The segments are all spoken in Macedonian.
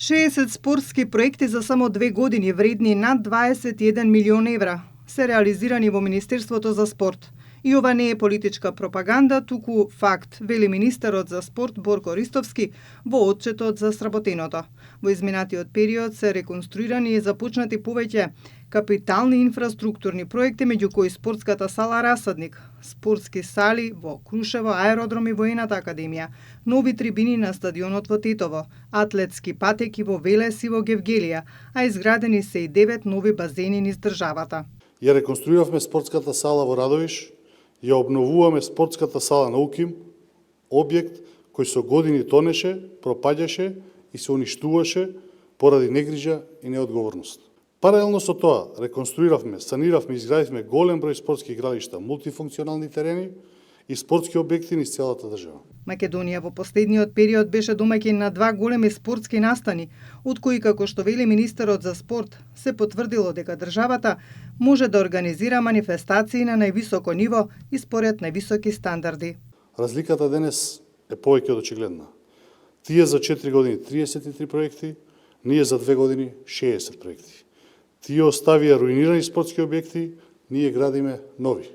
60 спортски проекти за само 2 години вредни над 21 милион евра се реализирани во Министерството за спорт. И ова не е политичка пропаганда, туку факт, вели министерот за спорт Борко Ристовски во отчетот за сработеното. Во изминатиот период се реконструирани и започнати повеќе капитални инфраструктурни проекти, меѓу кои спортската сала Расадник, спортски сали во Крушево, аеродром и воената академија, нови трибини на стадионот во Тетово, атлетски патеки во Велес и во Гевгелија, а изградени се и 9 нови базени низ државата. Ја реконструиравме спортската сала во Радовиш, ја обновуваме спортската сала на Уким, објект кој со години тонеше, пропаѓаше и се уништуваше поради негрижа и неодговорност. Паралелно со тоа, реконструиравме, саниравме и изградивме голем број спортски игралишта, мултифункционални терени и спортски објекти низ целата држава. Македонија во последниот период беше домаќин на 2 големи спортски настани, од кои, како што вели министерот за спорт, се потврдило дека државата може да организира манифестации на највисоко ниво и според највисоки стандарди. Разликата денес е повеќе од очигледна. Тие за 4 години 33 проекти, ние за 2 години 60 проекти. Тие оставија руинирани спортски објекти, ние градиме нови.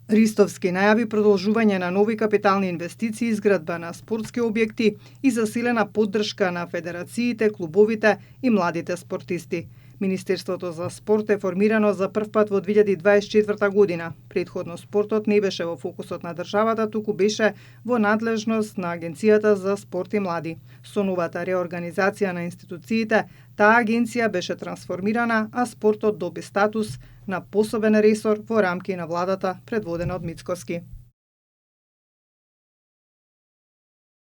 Ристовски најави продолжување на нови капитални инвестиции, изградба на спортски објекти и засилена поддршка на федерациите, клубовите и младите спортисти. Министерството за спорт е формирано за прв пат во 2024 година. Предходно спортот не беше во фокусот на државата, туку беше во надлежност на Агенцијата за спорт и млади. Со новата реорганизација на институциите, таа агенција беше трансформирана, а спортот доби статус на посебен ресор во рамки на владата предводена од Мицкоски.